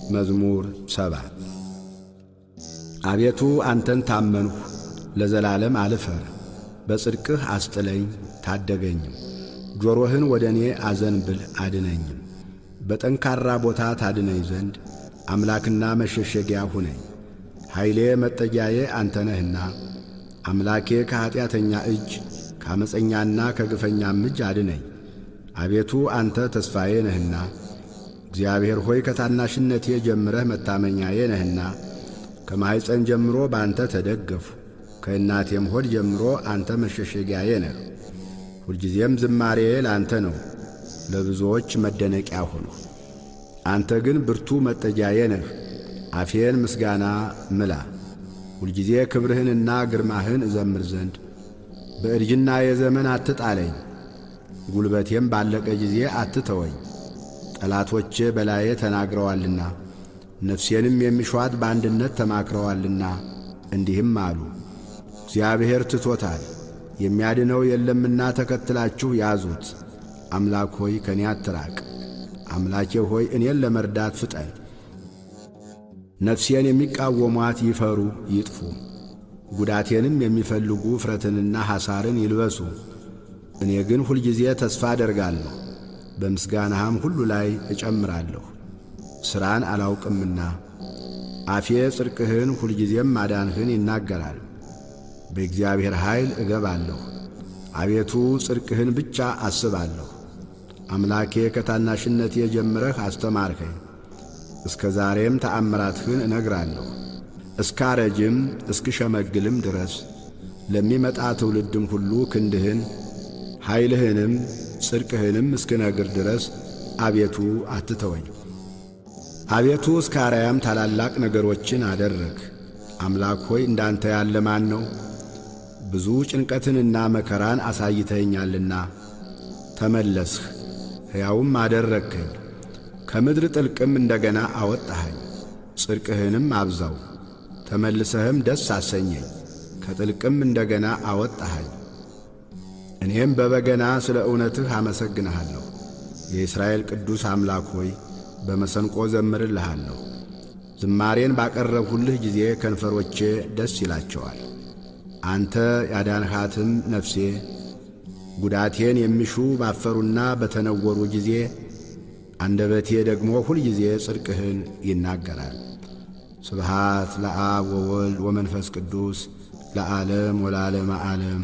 መዝሙር 7 አቤቱ አንተን ታመንሁ፣ ለዘላለም አልፈር። በጽድቅህ አስጥለኝ ታደገኝም። ጆሮህን ወደ እኔ አዘንብል አድነኝም። በጠንካራ ቦታ ታድነኝ ዘንድ አምላክና መሸሸጊያ ሁነኝ። ኃይሌ መጠጊያዬ አንተ ነህና አምላኬ ከኀጢአተኛ እጅ ከዓመፀኛና ከግፈኛም እጅ አድነኝ። አቤቱ አንተ ተስፋዬ ነህና እግዚአብሔር ሆይ ከታናሽነቴ ጀምረህ መታመኛዬ ነህና ከማኅፀን ጀምሮ በአንተ ተደገፉ። ከእናቴም ሆድ ጀምሮ አንተ መሸሸጊያዬ ነህ። ሁልጊዜም ዝማሬዬ ለአንተ ነው፣ ለብዙዎች መደነቂያ ሆንሁ። አንተ ግን ብርቱ መጠጊያዬ ነህ። አፌን ምስጋና ምላ። ሁልጊዜ ክብርህንና ግርማህን እዘምር ዘንድ በእርጅና የዘመን አትጣለኝ። ጉልበቴም ባለቀ ጊዜ አትተወኝ። ጠላቶቼ በላዬ ተናግረዋልና ነፍሴንም የሚሿት በአንድነት ተማክረዋልና እንዲህም አሉ፣ እግዚአብሔር ትቶታል፣ የሚያድነው የለምና ተከትላችሁ ያዙት። አምላክ ሆይ ከኔ አትራቅ። አምላኬ ሆይ እኔን ለመርዳት ፍጠን። ነፍሴን የሚቃወሟት ይፈሩ ይጥፉ። ጉዳቴንም የሚፈልጉ እፍረትንና ሐሳርን ይልበሱ። እኔ ግን ሁልጊዜ ተስፋ አደርጋለሁ፣ በምስጋናህም ሁሉ ላይ እጨምራለሁ። ሥራን አላውቅምና አፌ ጽድቅህን ሁልጊዜም ማዳንህን ይናገራል። በእግዚአብሔር ኃይል እገባለሁ፣ አቤቱ ጽድቅህን ብቻ አስባለሁ። አምላኬ ከታናሽነቴ ጀምረህ አስተማርከኝ፣ እስከ ዛሬም ተአምራትህን እነግራለሁ። እስካረጅም እስክሸመግልም ድረስ ለሚመጣ ትውልድም ሁሉ ክንድህን ኃይልህንም ጽድቅህንም እስክነግር ድረስ አቤቱ አትተወኝ። አቤቱ እስከ አርያም ታላላቅ ነገሮችን አደረግ። አምላክ ሆይ እንዳንተ ያለ ማን ነው? ብዙ ጭንቀትንና መከራን አሳይተኸኛልና ተመለስህ፣ ሕያውም አደረግከኝ። ከምድር ጥልቅም እንደገና አወጣኸኝ። ጽድቅህንም አብዛው፣ ተመልሰህም ደስ አሰኘኝ። ከጥልቅም እንደገና አወጣኸኝ። እኔም በበገና ስለ እውነትህ አመሰግንሃለሁ። የእስራኤል ቅዱስ አምላክ ሆይ በመሰንቆ ዘምርልሃለሁ። ዝማሬን ባቀረብሁልህ ጊዜ ከንፈሮቼ ደስ ይላቸዋል። አንተ ያዳንሃትም ነፍሴ ጉዳቴን የሚሹ ባፈሩና በተነወሩ ጊዜ አንደበቴ ደግሞ ሁልጊዜ ጽድቅህን ይናገራል። ስብሃት ለአብ ወወልድ ወመንፈስ ቅዱስ ለዓለም ወለዓለመ ዓለም